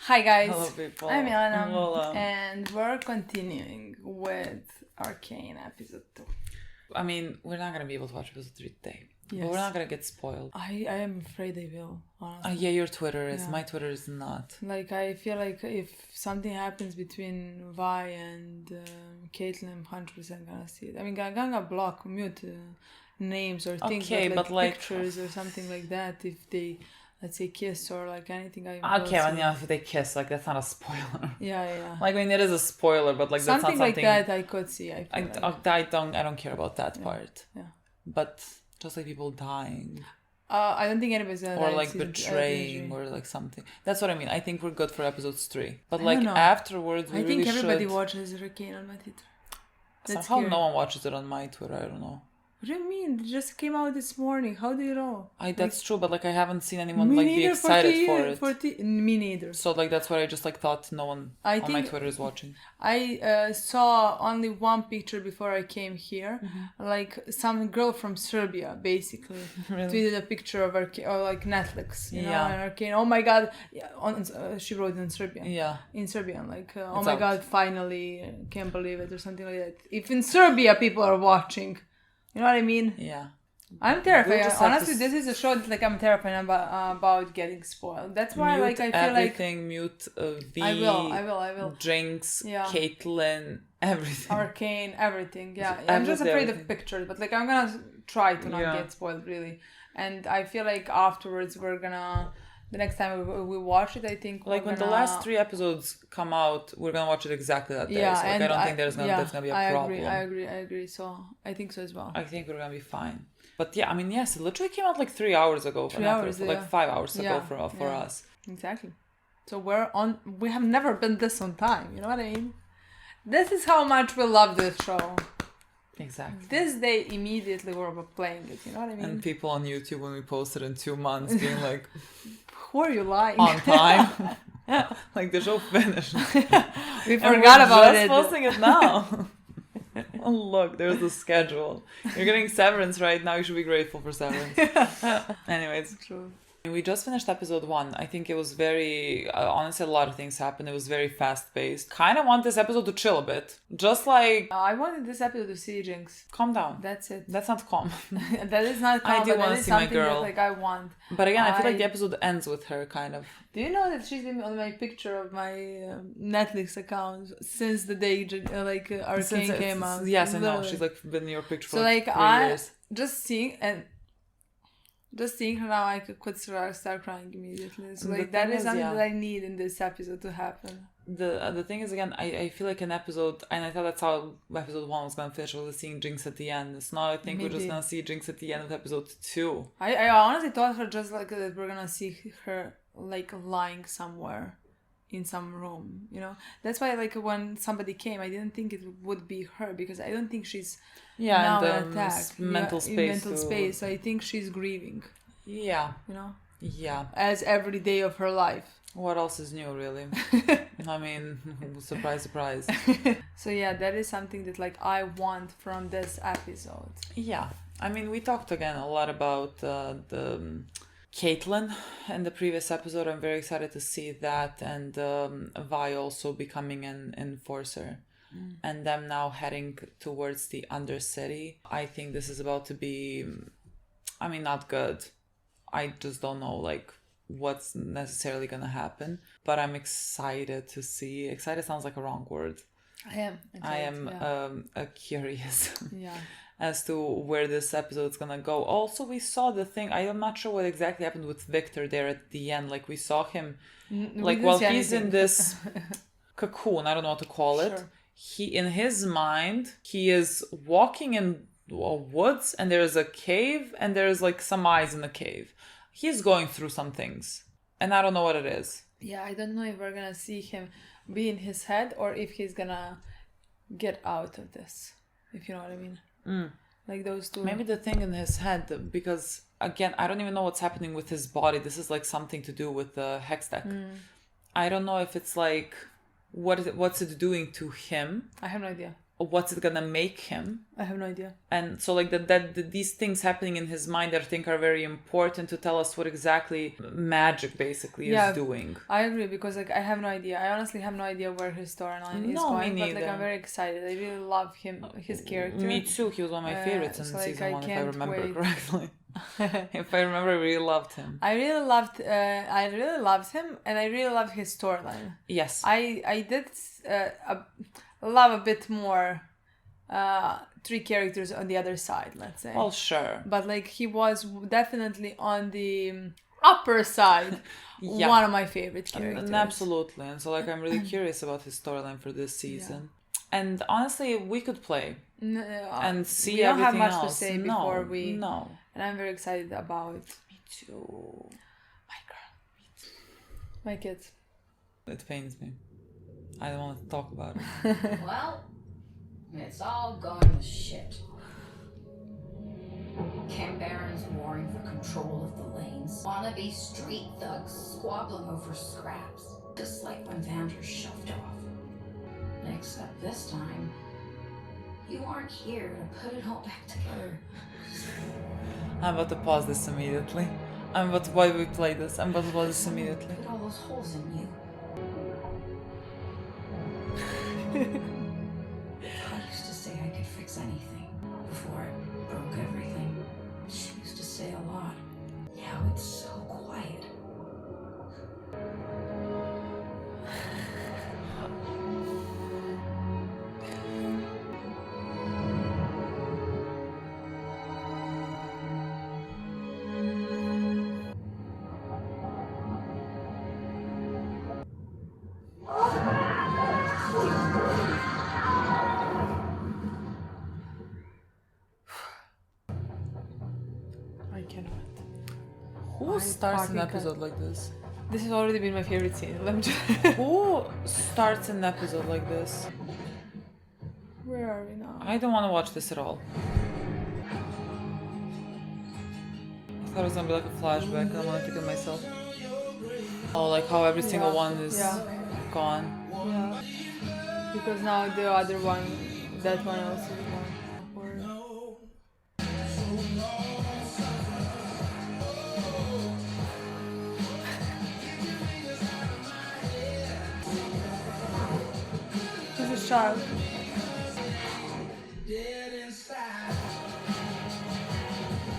Hi guys, Hello people. I'm Milena, Lola. and we're continuing with Arcane episode 2. I mean, we're not gonna be able to watch episode 3 today. Yes. But we're not gonna get spoiled. I am afraid I will, honestly. Yeah, your Twitter is. Yeah. My Twitter is not. Like, I feel like if something happens between Vi and Caitlyn, I'm 100% gonna see it. I mean, I'm gonna block, mute names or things, but like pictures or something like that if they... let's say kiss or like anything. Okay, well, yeah, if they kiss, like that's not a spoiler. Yeah. Like, I mean, it is a spoiler, but like that's not something like that I could see. I don't care about that part. Yeah. But just like people dying. I don't think anybody's gonna or like betraying or like something. That's what I mean. I think we're good for episodes 3. But like afterwards, we really should. I think everybody watches Arcane on my Twitter. Somehow no one watches it on my Twitter. I don't know. What do you mean? It just came out this morning. How do you know? That's true, but like I haven't seen anyone like be excited for it. Me neither. So like that's what I just like thought no one on my Twitter is watching. I saw only one picture before I came here. Mm-hmm. Like some girl from Serbia basically really? Tweeted a picture of Arcane or like Netflix, you know, and Arcane. Oh my god! Yeah, she wrote in Serbian. Yeah. In Serbian, like oh my god! Finally, can't believe it or something like that. If in Serbia people are watching. You know what I mean? Yeah. I'm terrified. Honestly, this is a show that like I'm terrified about getting spoiled. That's why I feel everything, mute V. I will. Jinx, Caitlyn, everything. Arcane, everything. Yeah. I'm just afraid of pictures, but like I'm gonna try to not get spoiled really. And I feel like afterwards we're gonna... The next time we watch it, I think like when the last 3 episodes come out, we're gonna watch it exactly that day. Yeah, so like, I don't think that's gonna be a problem. I agree. So I think so as well. I think we're gonna be fine. But yeah, I mean, yes, it literally came out like 3 hours ago. 3 hours, like 5 hours ago for us. Exactly. So we have never been this on time. You know what I mean? This is how much we love this show. Exactly. This day immediately we're playing it. You know what I mean? And people on YouTube when we posted in 2 months being like. Who are you lying? On time. Like the show finished. We forgot about it. Just posting it now. Oh look, there's the schedule. You're getting severance right now. You should be grateful for severance. Anyways, true. We just finished episode 1. I think it was very... honestly, a lot of things happened. It was very fast-paced. Kind of want this episode to chill a bit. Just like... I wanted this episode to see Jinx. Calm down. That's it. That's not calm. That is not calm. I do want to see my girl. That, like, I want. But again, I feel like the episode ends with her, kind of. Do you know that she's been on my picture of my Netflix account since the day Arcane came out? Yes, I know. She's like been in your picture for 3 years. Just seeing her now, I could start crying immediately. So like that is something that I need in this episode to happen. The thing is, again, I feel like an episode, and I thought that's how episode 1 was gonna finish, was seeing Jinx at the end. So now I think we're just gonna see Jinx at the end of episode 2. I honestly thought her just like that we're gonna see her like lying somewhere in some room, you know. That's why like when somebody came, I didn't think it would be her because I don't think she's now attacked. Mental space. So I think she's grieving. Yeah. You know? Yeah. As every day of her life. What else is new, really? I mean, surprise. So yeah, that is something that like I want from this episode. Yeah. I mean, we talked again a lot about the Caitlyn in the previous episode. I'm very excited to see that, and Vi also becoming an enforcer. And them now heading towards the Undercity. I think this is about to be, I mean, not good. I just don't know, like, what's necessarily gonna happen. But I'm excited to see. Excited sounds like a wrong word. I am excited, curious. Yeah. As to where this episode's gonna go. Also, we saw the thing. I am not sure what exactly happened with Victor there at the end. Like, we saw him, like, while he's in this cocoon. I don't know what to call it. He, in his mind, he is walking in woods, and there's a cave, and there's like some eyes in the cave. He's going through some things, and I don't know what it is. Yeah, I don't know if we're gonna see him be in his head or if he's gonna get out of this. If you know what I mean. Like those two. Maybe the thing in his head, because again, I don't even know what's happening with his body. This is like something to do with the hex deck. I don't know if it's like. What's it doing to him? I have no idea. what's it gonna make him? I have no idea. And so like these things happening in his mind, I think, are very important to tell us what exactly magic basically is doing. I agree, because like I have no idea. I honestly have no idea where his storyline is going. But like I'm very excited. I really love his character. Me too. He was one of my favorites in season 1, if I remember correctly. If I remember, I really loved him. I really loved him, and I really loved his storyline. Yes. I did love a bit more 3 characters on the other side, let's say. Well, sure. But like he was definitely on the upper side. One of my favorite characters. Absolutely. And so like I'm really curious about his storyline for this season. And honestly, we could play and see everything else. We don't have much to say before we... No. And I'm very excited about... Me too. My girl. Me too. My kids. It pains me. I don't want to talk about it. Well, it's all going to shit. Camp Barons warring for control of the lanes. Wannabe street thugs squabbling over scraps. Just like when Vander shoved off. Except this time, you aren't here to put it all back together. I'm about to pause this immediately. Why do we play this? I'm about to pause this immediately. Look at all those holes in you. I used to say I could fix anything before I broke everything. She used to say a lot. Now it's so quiet. Who starts an episode like this? This has already been my favorite scene. Let me just... Who starts an episode like this? Where are we now? I don't want to watch this at all. I thought it was gonna be like a flashback and I wanted to kill myself. Oh, like how every single one is gone. Yeah. Because now the other one, that one also is gone. Child.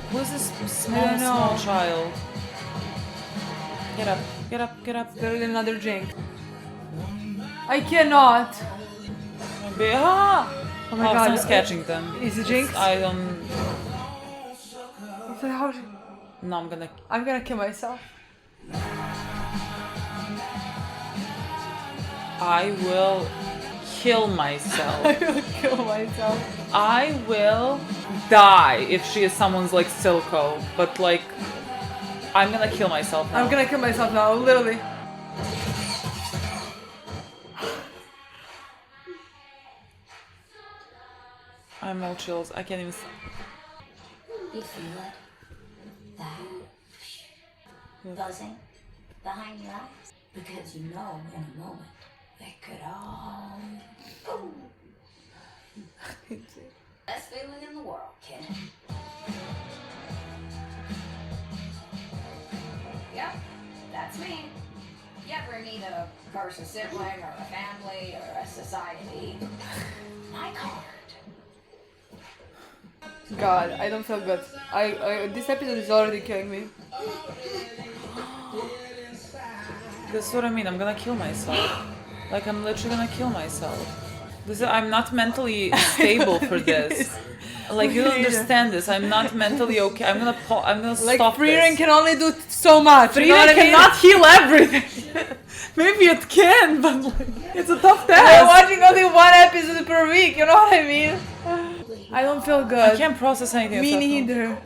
Who's this small child? Get up, get up, get up. There is another Jinx. I cannot. Oh my god. Someone's catching them. Is it Jinx? I don't... No, I'm gonna kill myself. I will kill myself. I will kill myself. I will die if she is someone's like Silco, but like I'm gonna kill myself now. I'm gonna kill myself now, literally. I'm all chills. I can't even. You feel it? That buzzing behind your eyes? Because you know in a moment they could all boom. Best feeling in the world, kid. Yep, that's me. You ever need a first sibling or a family or a society? My card. God, I don't feel good. This episode is already killing me. That's what I mean. I'm gonna kill myself. Like I'm literally gonna kill myself. I'm not mentally stable for this. Like you don't understand this. I'm not mentally okay. I'm gonna like, stop Frieren this. can only do so much. Frieren cannot heal everything. Maybe it can, but like, it's a tough task. We're watching only one episode per week. You know what I mean? I don't feel good. I can't process anything. Me neither.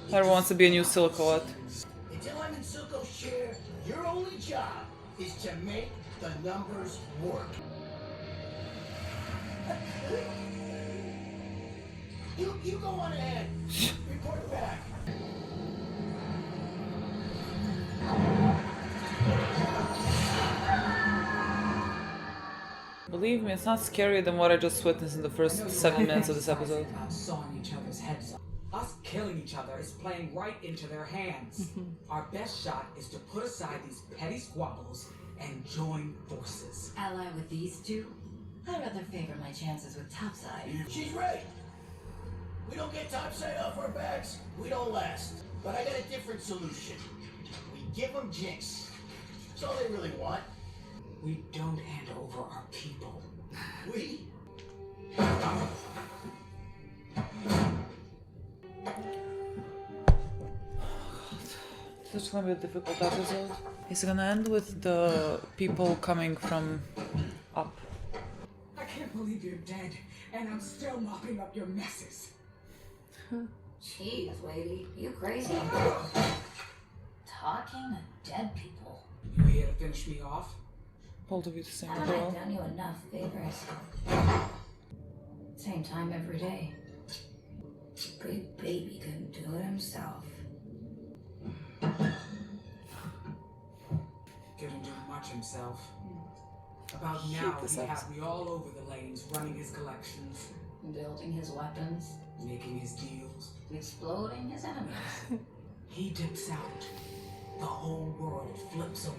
Everyone wants to be a new Silco. Until I'm in Silco's share, your only job is to make the numbers work. You go on ahead. Report back. Well, Believe me, it's not scarier than what I just witnessed in the first 7 minutes of this episode. Sawing each other's heads off. Us killing each other is playing right into their hands. Our best shot is to put aside these petty squabbles and join forces. Ally with these two? I'd rather favor my chances with Topside. She's right. We don't get topside off our backs, we don't last. But I got a different solution. We give them Jinx. That's all they really want. We don't hand over our people. We? This is gonna be a difficult episode. It's gonna end with the people coming from up. I can't believe you're dead, and I'm still mopping up your messes. Jeez, lady, you crazy? Talking to dead people. You here to finish me off? Both of you the same Haven't girl. I done you enough favors? Same time every day. Big baby couldn't do it himself. Couldn't do much himself. About now, he had me all over the lanes, running his collections, Building his weapons, making his deals. exploding his enemies. He dips out. The whole world flips over.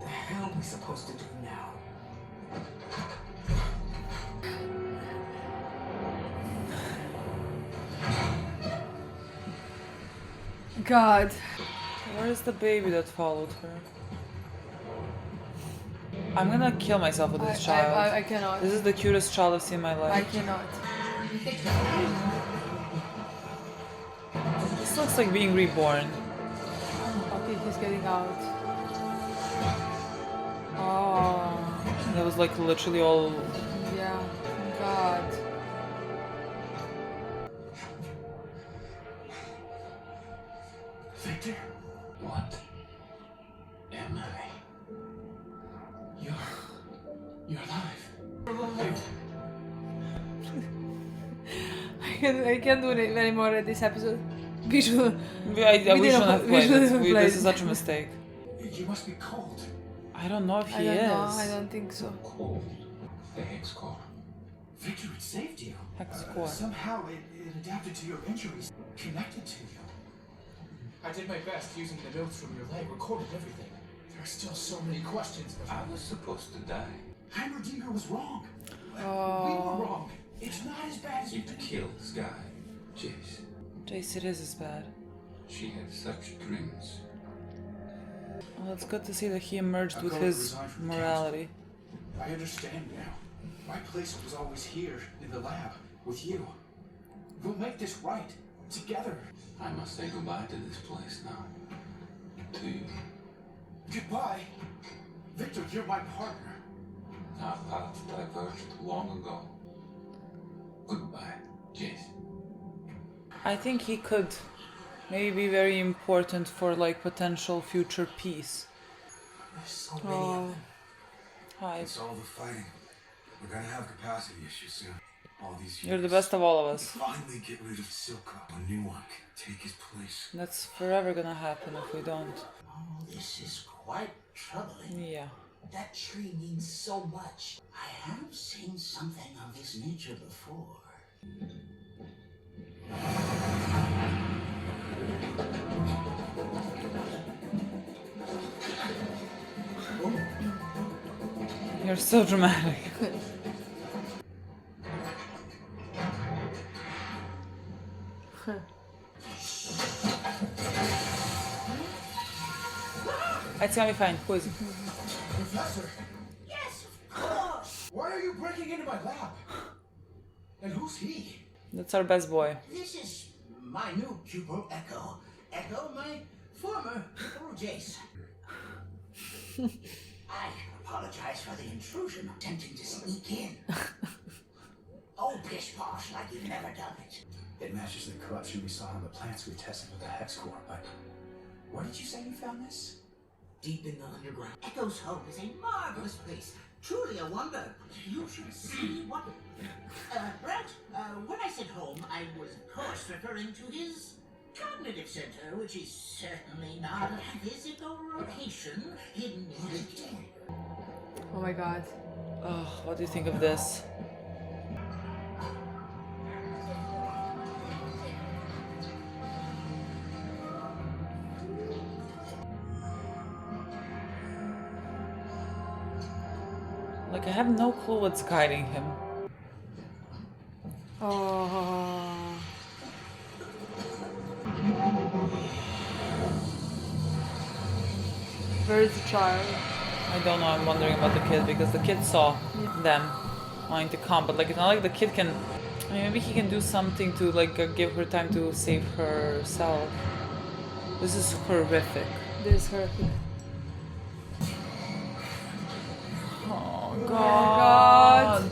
The hell are we supposed to do now? God. Where's the baby that followed her? I'm gonna kill myself with this child. I cannot. This is the cutest child I've seen in my I life. cannot. This looks like being reborn. Okay, he's getting out. Oh, That was like literally all. yeah. God. Victor? What am I? You're alive. You're alive. I can't do it anymore at this episode. Visual. We shouldn't have played it. played This is it. such a mistake. You must be cold. I don't know if I he don't is. know. I don't think so. Cold. The Hex Core. Victor, it saved you. Hex Core. Somehow it adapted to your injuries, connected to you. I did my best using the notes from your leg, recorded everything. There are still so many questions, but I was supposed to die. Heimerdinger was wrong. We Oh. were wrong. It's not as bad as you It think. killed Sky. Jace. Jace, it is as bad. She had such dreams. Well, it's good to see that he emerged with I'll go his resign from the morality. I understand now. My place was always here in the lab with you. We'll make this right together. I must say goodbye to this place now. To you. Goodbye, Victor. You're my partner. Our paths diverged long ago. Goodbye, Jace. I think he could maybe be very important for like potential future peace. There's so many of them. Hi. It's all the fighting. We're gonna have capacity issues soon. All these You're the years. best of all of us. Finally get rid of Silco. A new one can take his place. That's forever gonna happen if we don't. Oh, this is quite troubling. Yeah. That tree means so much. I have seen something of this nature before. You're so dramatic. It's gonna be fine. Who is it? Professor! Yes, of course! Why are you breaking into my lab? And who's he? That's our best boy. This is my new pupil, Echo. Echo, my former pupil, Jace. I apologize for the intrusion, attempting to sneak in. Oh, pish posh, like you've never done it. It matches the corruption we saw in the plants we tested with the Hex Core, but where did you say you found this? Deep in the underground. Echo's home is a marvelous place. Truly a wonder. You should see what... Brent, when I said home, I was of course referring to his cognitive center, which is certainly not a physical location hidden in his den. Oh my God. Oh, what do you think of this? Like, I have no clue what's guiding him. Oh. Where is the child? I don't know, I'm wondering about the kid because the kid saw them wanting to come, but like it's not like the kid can. I mean, maybe he can do something to like give her time to save herself. This is horrific. This is horrific. Oh God.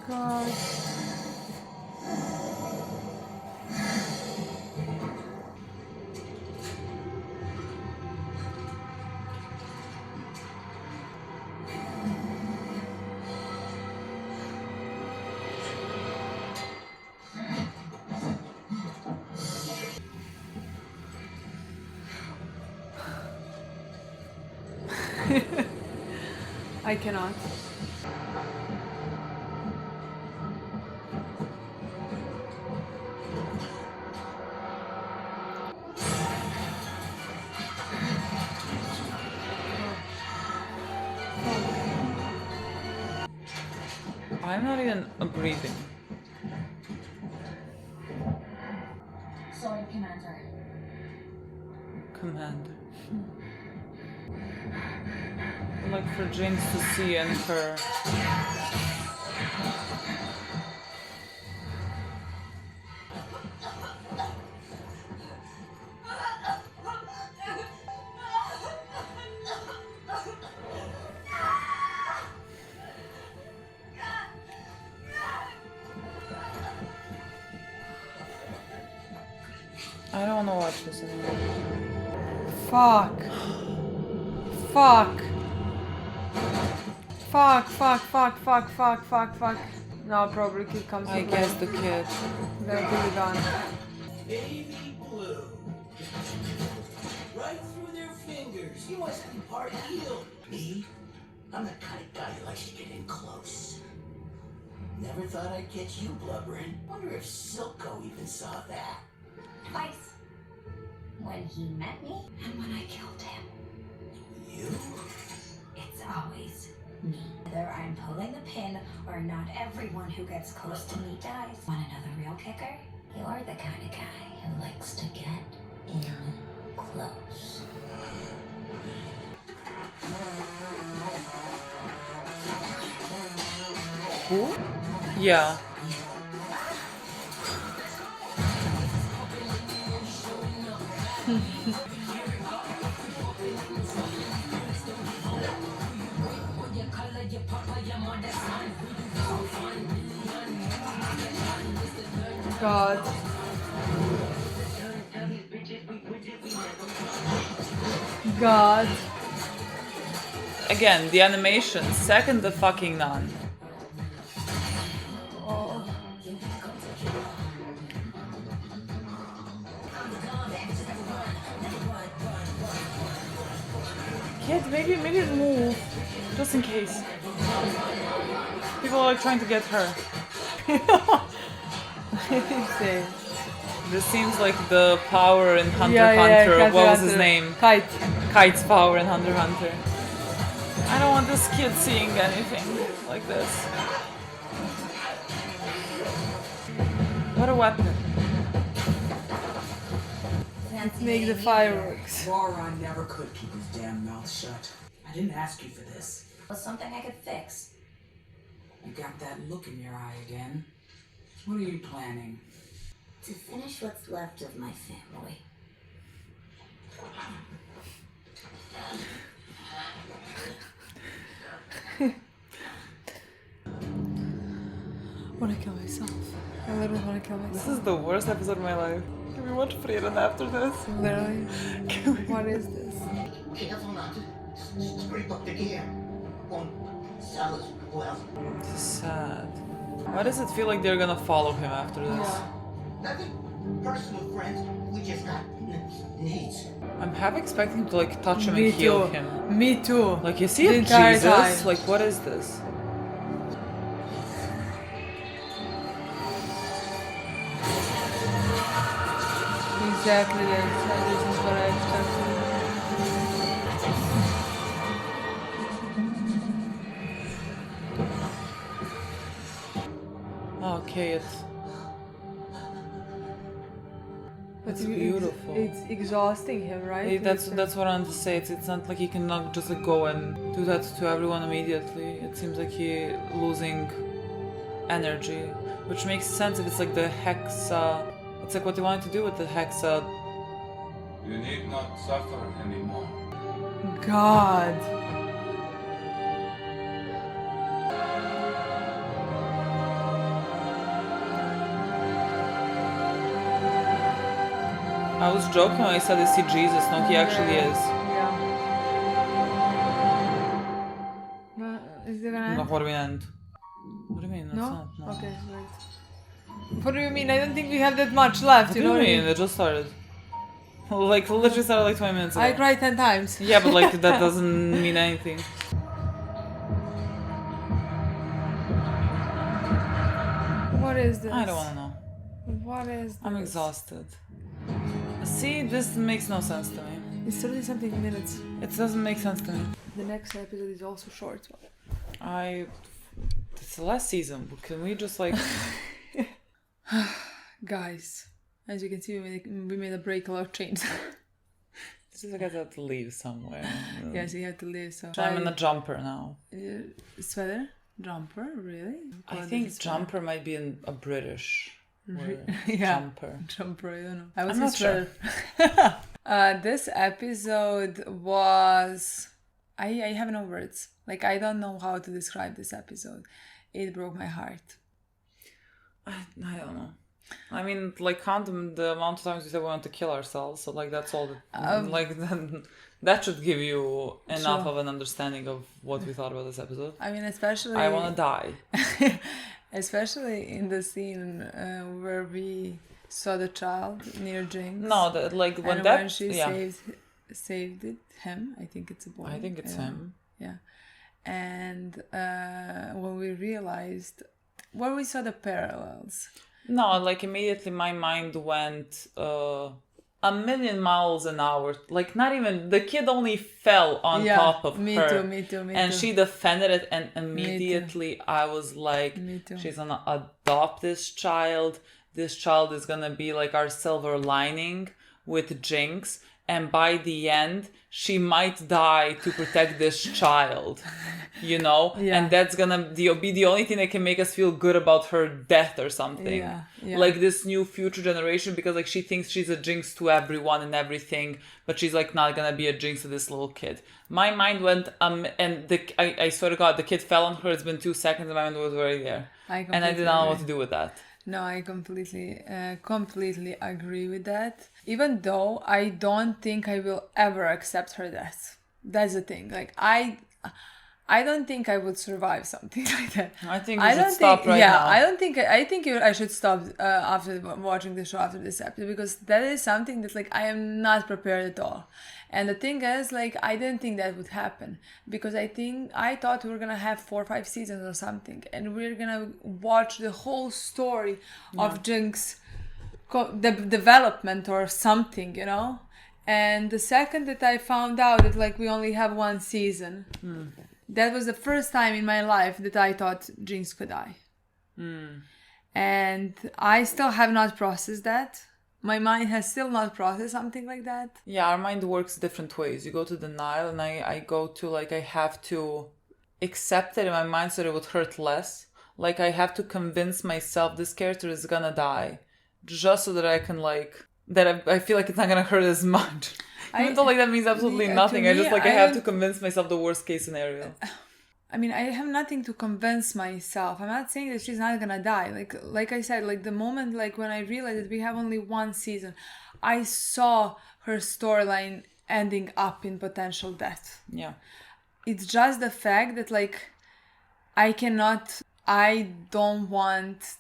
God. I cannot. I'm not even breathing. Sorry, Commander. Commander. Like for Jinx to see and her. I don't want to watch this anymore. Fuck. Fuck. Fuck, fuck, fuck, fuck, fuck, fuck, fuck. No, probably kid comes to I play. guess the kid. They're really gone. Baby blue. Right through their fingers. You must be part healed. Me? I'm the kind of guy who likes to get in close. Never thought I'd catch you blubbering. Wonder if Silco even saw that. Twice. When he met me and when I killed him. You? It's always me. Whether I'm pulling the pin or not, everyone who gets close to me dies. Want another real kicker? You're the kind of guy who likes to get in close. Who? Yeah. God. God. Again, the animation, second the fucking none. Oh. Kid, maybe move. Just in case. People are trying to get her. Insane. This seems like the power in Hunter Yeah, x Hunter. Hunter What was x his Hunter. name? Kite. Kite's power in Hunter x Hunter. I don't want this kid seeing anything like this. What a weapon. Let's make the fireworks. Laura never could keep his damn mouth shut. I didn't ask you for this. It was something I could fix. You got that look in your eye again. What are you planning? To finish what's left of my family. I wanna kill myself. I literally wanna kill This myself. is the worst episode of my life. Can we watch Frieren after this? Literally. What is this? Careful not to scrape up the gear. Won't sell us well. This is sad. Why does it feel like they're gonna follow him after this? Yeah. Nothing personal, friends. We just got needs. I'm half expecting to like touch him Me and heal too. him. Me too. Like, is he The a entire Jesus? time. Like, what is this? Exactly this. This is what I expected. Okay, it's beautiful. It's exhausting him, right? That's what I want to say. It's not like he cannot just like go and do that to everyone immediately. It seems like he losing energy, which makes sense if it's like the hexa. It's like what they wanted to do with the hexa. You need not suffer anymore. God. I was joking when I said I see Jesus. No, he actually is. Yeah. No, is it gonna No, end? what do we end? What do you mean? It's No? not. No. Okay, wait. What do you mean? I don't think we have that much left, What you do know you what I mean? mean? It just started. Like, literally started like 20 minutes ago. I cried 10 times. Yeah, but like, that doesn't mean anything. What is this? I don't want to know. What is this? I'm exhausted. See, this makes no sense to me. It's 30 something minutes. It doesn't make sense to me. The next episode is also short. It's the last season. Can we just like... Guys, as you can see, we made a break, a lot of change. It's just like I have to leave somewhere. Yes, you have to leave, so... I'm in a jumper now. Sweater? Jumper? Really? I think jumper might be a British word. Yeah. Jumper. I don't know. I I'm not sure. This episode was... I have no words. Like, I don't know how to describe this episode. It broke my heart. I don't know. I mean, like, count the amount of times we said we want to kill ourselves. So, like, that's all. Then that should give you enough of an understanding of what we thought about this episode. I mean, especially... I want to die. Especially in the scene where we saw the child near Jinx. No, like when she saved him. I think it's a boy. I think it's him. Yeah, and when we realized, where we saw the parallels. No, like immediately my mind went a million miles an hour. Like not even the kid only fell on top of her. Me too. And she defended it, and immediately I was like, she's gonna adopt this child. This child is gonna be like our silver lining with Jinx. And by the end, she might die to protect this child, you know? Yeah. And that's gonna be the only thing that can make us feel good about her death or something. Yeah. Like this new future generation, because like she thinks she's a Jinx to everyone and everything, but she's like not gonna be a Jinx to this little kid. My mind went, and I swear to God, the kid fell on her, it's been 2 seconds, and my mind was already there. And I did not know what to do with that. No, I completely agree with that. Even though I don't think I will ever accept her death. That's the thing. Like I don't think I would survive something like that. I think you should stop right now. I think I should stop after watching the show after this episode, because that is something that like I am not prepared at all. And the thing is, like, I didn't think that would happen, because I thought we were gonna have 4 or 5 seasons or something, and we're gonna watch the whole story of Jinx, the development or something, you know. And the second that I found out that like we only have 1 season, that was the first time in my life that I thought Jinx could die. And I still have not processed that. My mind has still not processed something like that. Yeah, our mind works different ways. You go to denial, and I go to like I have to accept it in my mind so that it would hurt less. Like I have to convince myself this character is gonna die, just so that I can like that I feel like it's not gonna hurt as much. Even though like that means absolutely nothing. I just like I have to convince myself the worst case scenario. I mean, I have nothing to convince myself. I'm not saying that she's not gonna die. Like I said, like the moment, like when I realized that we have only 1 season, I saw her storyline ending up in potential death. Yeah. It's just the fact that like I don't want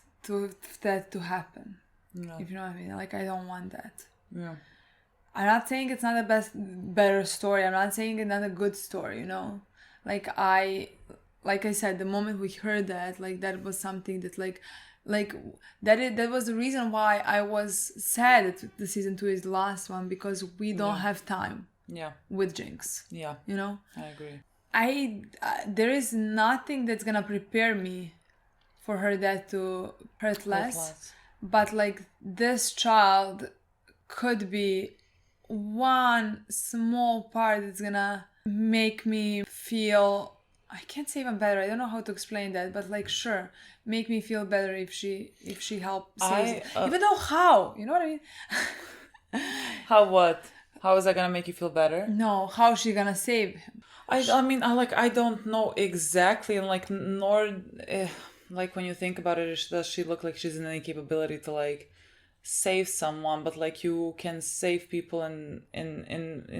that to happen. No. If you know what I mean. Like I don't want that. Yeah. I'm not saying it's not a better story. I'm not saying it's not a good story, you know? Like I said, the moment we heard that, like that was something that that was the reason why I was sad that the season 2 is the last one, because we don't have time with Jinx. Yeah. You know? I agree. There is nothing that's gonna prepare me for her death to hurt less. But like this child could be one small part that's gonna make me feel, I can't say even better, I don't know how to explain that, but like sure, make me feel better if she helps saves even though how, you know what I mean? How what? How is that gonna make you feel better? No, how she gonna save him? I mean I don't know exactly, and like nor like when you think about it, does she look like she's in any capability to like save someone? But like you can save people in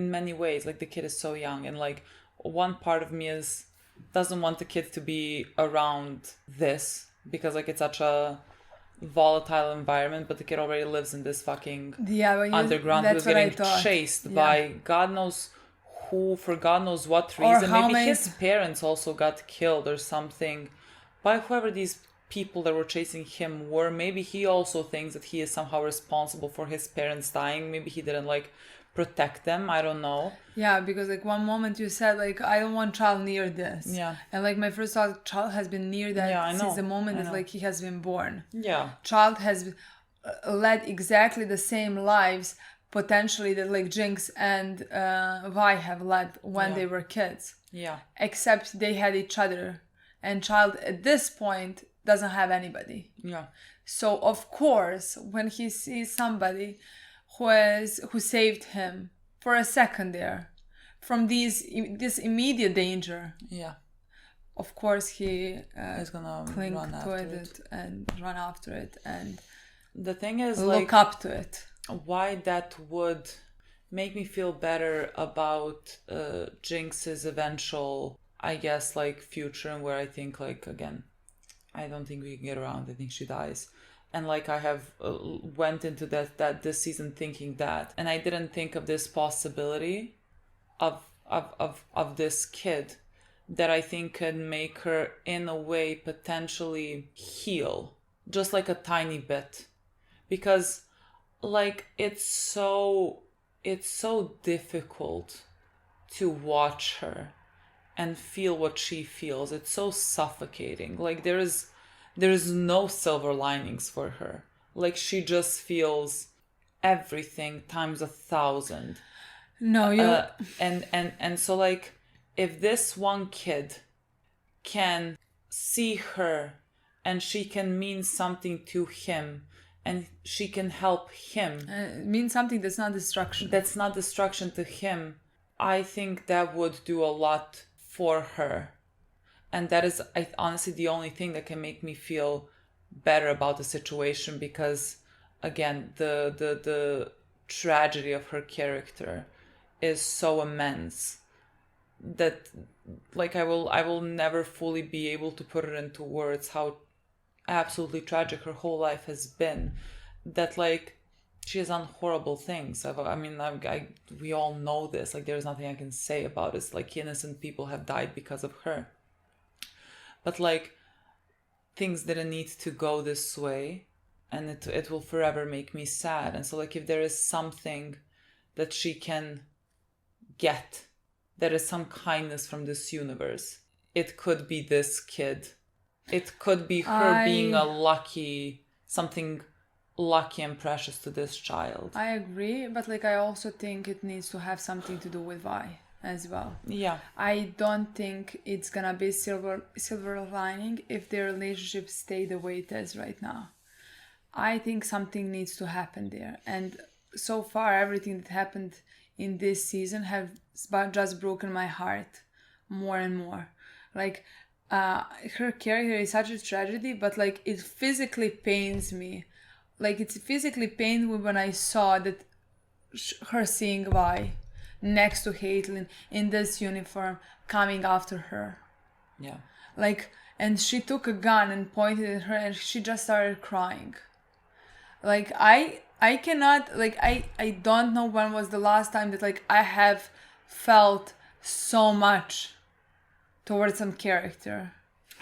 many ways. Like the kid is so young, and like one part of me doesn't want the kid to be around this because like it's such a volatile environment, but the kid already lives in this fucking underground. He was getting chased by God knows who for God knows what reason. Maybe his parents also got killed or something by whoever these people that were chasing him were. Maybe he also thinks that he is somehow responsible for his parents dying. Maybe he didn't like protect them. I don't know. Yeah, because like one moment you said like I don't want child near this. Yeah. And like my first thought, child has been near that since the moment that like he has been born. Yeah. Child has led exactly the same lives potentially that like Jinx and Vi have led when they were kids. Yeah. Except they had each other. And child at this point doesn't have anybody. Yeah. So of course, when he sees somebody who saved him for a second there from this immediate danger. Yeah. Of course, he is gonna cling run to after it and run after it and the thing is look up to it. Why that would make me feel better about Jinx's eventual, I guess, like future, and where I think like again, I don't think we can get around. I think she dies. And like I have went into that this season thinking that, and I didn't think of this possibility of this kid that I think can make her in a way potentially heal just like a tiny bit, because like it's so difficult to watch her and feel what she feels. It's so suffocating. Like there is no silver linings for her. Like she just feels everything times 1,000. No, you and so like if this one kid can see her and she can mean something to him and she can help him mean something that's not destruction to him, I think that would do a lot for her. And that is honestly the only thing that can make me feel better about the situation, because again the tragedy of her character is so immense that like I will never fully be able to put it into words how absolutely tragic her whole life has been, that like she has done horrible things. We all know this. Like there's nothing I can say about it. It's like innocent people have died because of her. But like things didn't need to go this way, and it will forever make me sad. And so like if there is something that she can get, there is some kindness from this universe, it could be this kid. It could be her being something lucky and precious to this child. I agree, but like I also think it needs to have something to do with Vi as well. Yeah. I don't think it's gonna be silver lining if their relationship stay the way it is right now. I think something needs to happen there, and so far everything that happened in this season have just broken my heart more and more. Like her character is such a tragedy, but like it physically pains me. Like it's physically pained me when I saw that her seeing Vi next to Caitlyn in this uniform coming after her. Yeah. Like, and she took a gun and pointed at her and she just started crying. Like I I cannot, like, I don't know when was the last time that, like, I have felt so much towards some character.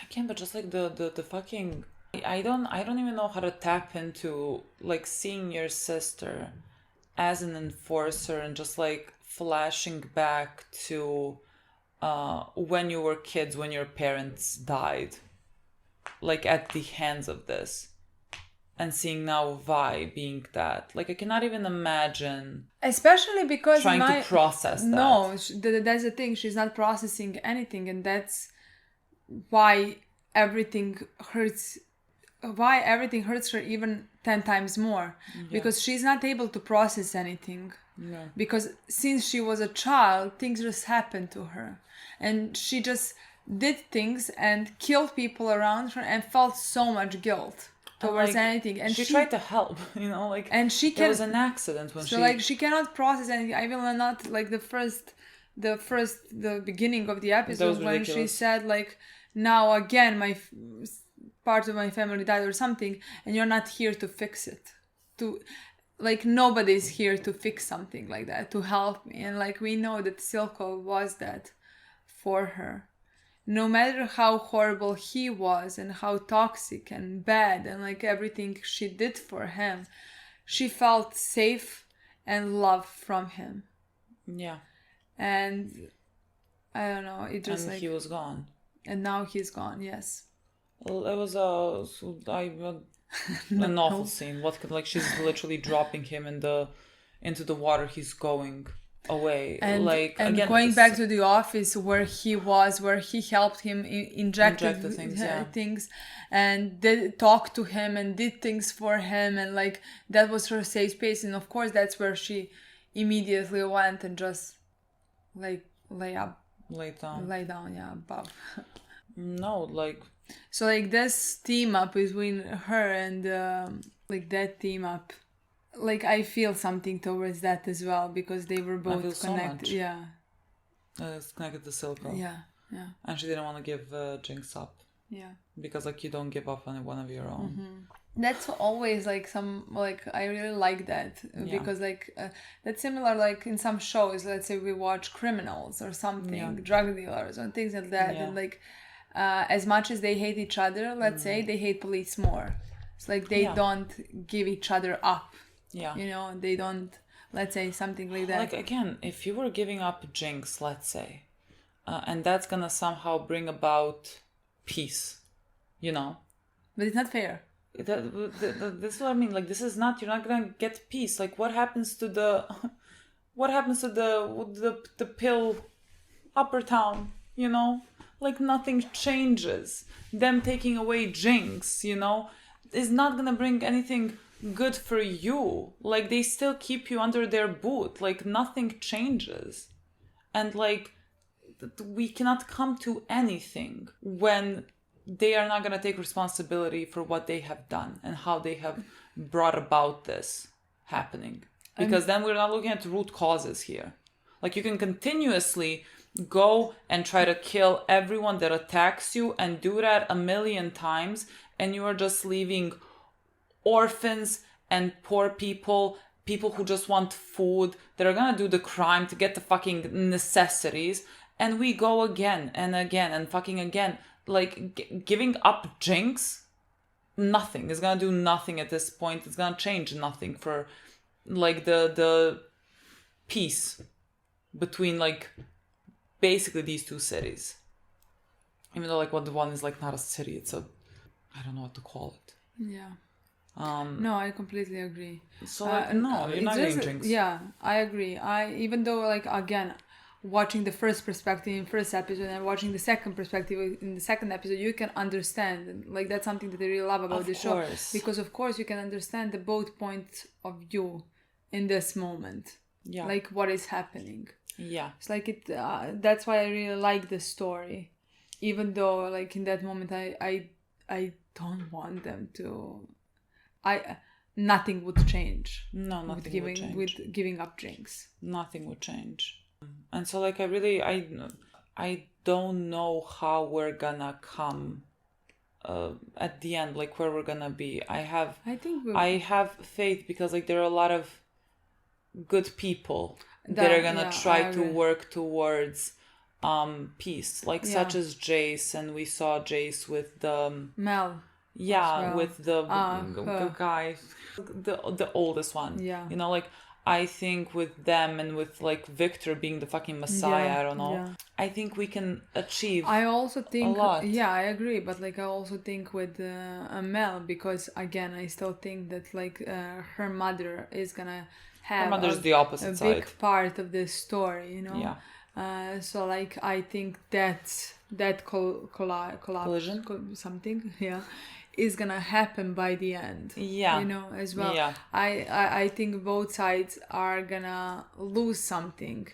I can, but just like the fucking, I don't even know how to tap into like seeing your sister as an enforcer and just like flashing back to when you were kids, when your parents died, like at the hands of this, and seeing now Vi being that. Like, I cannot even imagine. Especially because trying to process that. No, that's the thing. She's not processing anything, and that's why everything hurts. Why everything hurts her even 10 times more. Yeah. Because she's not able to process anything. Yeah. Because since she was a child, things just happened to her. And she just did things and killed people around her and felt so much guilt towards anything. And she tried to help, you know, like, and she it was an accident when so like she cannot process anything. I will not, like, the beginning of the episode when she said, like, now again part of my family died or something, and you're not here to fix it. Like, nobody's here to fix something like that, to help me. And like, we know that Silco was that for her. No matter how horrible he was and how toxic and bad and like everything she did for him, she felt safe and love from him. Yeah. And I don't know, it just, and like, he was gone. And now he's gone, yes. Well, it was an awful scene. What could, like, she's literally dropping him into the water. He's going away, and again, going back to the office where he helped him inject things, and did talk to him and did things for him, and like that was her safe space. And of course that's where she immediately went and just like lay down, yeah, above. No, like, so like this team up between her and like that team up, like I feel something towards that as well, because they were both connected. So yeah, it's connected to Silco. Yeah. And she didn't want to give Jinx up. Yeah, because like you don't give up on one of your own. Mm-hmm. That's always like some, like, I really like that, because like that's similar, like in some shows, let's say we watch Criminals or something, drug dealers and things like that, and like as much as they hate each other, let's say, they hate police more. It's like they don't give each other up. Yeah, you know, they don't, let's say, something like that. Like, again, if you were giving up Jinx, let's say, and that's gonna somehow bring about peace, you know, but it's not fair. This is what I mean. Like, this is not, you're not gonna get peace. Like, what happens to the pill upper town, you know? Like, nothing changes. Them taking away Jinx, you know, is not gonna bring anything good for you. Like, they still keep you under their boot. Like, nothing changes. And like, we cannot come to anything when they are not going to take responsibility for what they have done and how they have brought about this happening. Because then we're not looking at root causes here. Like, you can continuously go and try to kill everyone that attacks you and do that 1,000,000 times, and you are just leaving orphans and poor people who just want food, that are going to do the crime to get the fucking necessities. And we go again and again and fucking again. Like, giving up Jinx, nothing. It's gonna do nothing at this point. It's gonna change nothing for, like, the peace between, like, basically these two cities. Even though, like, what the one is, like, not a city. It's a, I don't know what to call it. Yeah. No, I completely agree. So, like, no, you're not getting Jinx. Yeah, I agree. Even though, like, again, watching the first perspective in first episode and watching the second perspective in the second episode, you can understand. And, like, that's something that I really love about the show. Because, of course, you can understand the both points of view in this moment. Yeah. Like, what is happening. Yeah. It's like, that's why I really like the story. Even though, like, in that moment, I don't want them to... nothing would change. No, nothing would change. With giving up Jinx. Nothing would change. And so, like, I don't know how we're gonna come at the end, like where we're gonna be. I have faith because like there are a lot of good people that are gonna try to work towards peace, like such as Jace, and we saw Jace with the Mel. Yeah, with the guy, the oldest one. Yeah. You know, like I think with them and with like Victor being the fucking Messiah, I don't know. Yeah. I think we can achieve. I also think a lot. Yeah, I agree, but like I also think with Mel, because again I still think that like her mother is gonna have her mother's the opposite side. Big part of this story, you know. Yeah. So like I think that collision something, yeah, is gonna happen by the end. Yeah. You know, as well. Yeah. I think both sides are gonna lose something,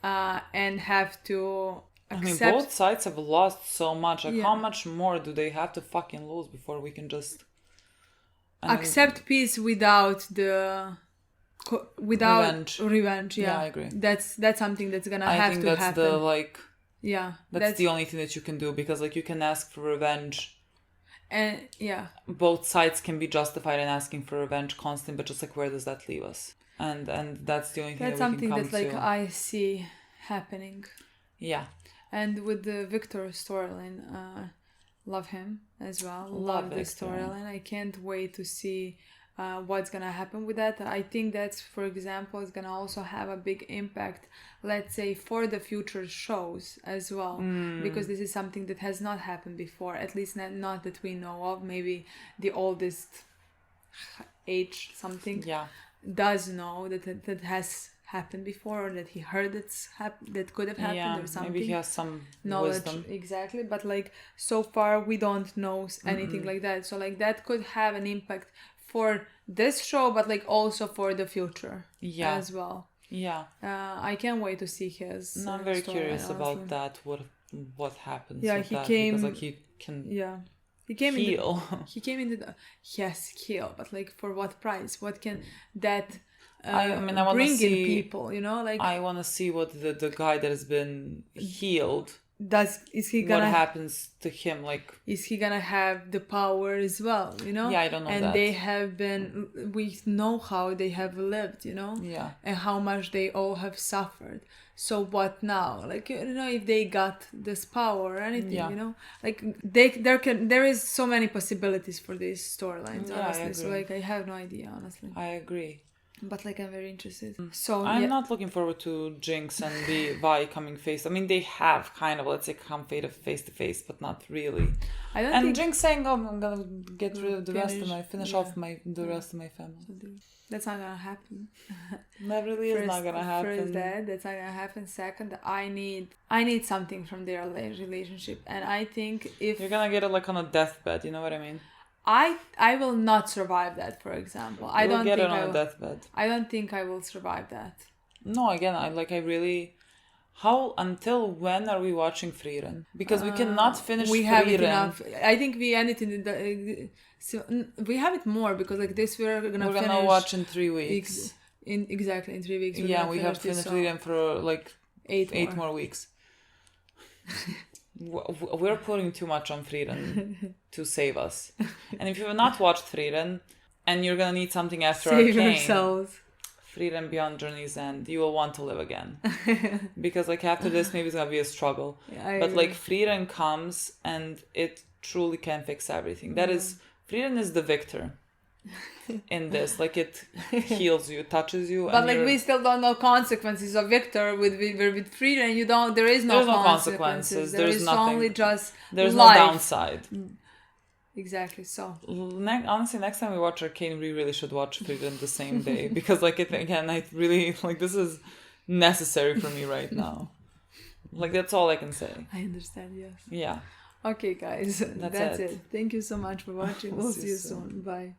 and have to accept. I mean, both sides have lost so much. Like, how much more do they have to fucking lose before we can just accept peace without revenge? Yeah, I agree. That's something that's gonna have to happen. I think that's the like. Yeah, that's the only thing that you can do, because like you can ask for revenge. And yeah, both sides can be justified in asking for revenge constantly, but just like where does that leave us? And that's the only thing that's that we something can come that like to. I see happening. Yeah. And with the Victor storyline, love him as well. Love the storyline. I can't wait to see what's gonna happen with that. I think that's, for example, is gonna also have a big impact, let's say, for the future shows as well, because this is something that has not happened before, at least not that we know of. Maybe the oldest age something does know that has happened before, or that he heard that could have happened, or something. Maybe he has some knowledge. Wisdom. Exactly, but like so far we don't know anything like that. So like that could have an impact for this show, but like also for the future as well. Yeah. I can't wait to see his. No, I'm very curious about that. What happens? Yeah, with he that, came. because like he can. Yeah. He came heal. He came into the heal, but like for what price? What can that I want bring to see in people? You know, like I want to see what the guy that has been healed. Is he gonna? What happens to him? Like, is he gonna have the power as well? You know. Yeah, I don't know. And that. they have been. We know how they have lived. You know. Yeah. And how much they all have suffered. So what now? Like, you know, if they got this power or anything, you know, like there is so many possibilities for these storylines. Honestly, so like I have no idea. Honestly, I agree. But like I'm very interested. So I'm not looking forward to Jinx and the Vi coming face. I mean, they have kind of, let's say, come face to face, but not really. I don't think Jinx saying, "Oh, I'm gonna get rid of the rest of the rest of my family." That's not gonna happen. That really is not gonna happen. First, that's not gonna happen. Second, I need something from their relationship, and I think if you're gonna get it like on a deathbed, you know what I mean? I will not survive that, for example. I don't think it on a deathbed. I don't think I will survive that. No, again, until when are we watching Frieren? Because we cannot finish Frieren. We have it enough. I think we end it we have it more, because like this we're gonna watch in 3 weeks. Exactly, in 3 weeks. We have to finish Frieren for like 8 more weeks. We're putting too much on Frieren to save us. And if you have not watched Frieren and you're gonna need something after Save Arcane, yourselves. Frieren Beyond Journey's End, you will want to live again. Because like after this, maybe it's gonna be a struggle. But like Frieren comes and it truly can fix everything. That is, Frieren is the victor in this. Like it heals you, touches you. But like we still don't know consequences of Victor with Frieren. There is no consequences. There is nothing. Only just there's life. No downside. Exactly. So honestly, next time we watch Arcane, we really should watch Frieren the same day, because like I really like this is necessary for me right now. Like that's all I can say. I understand. Yes. Yeah. Okay, guys. That's it. Thank you so much for watching. We'll see you soon. Bye.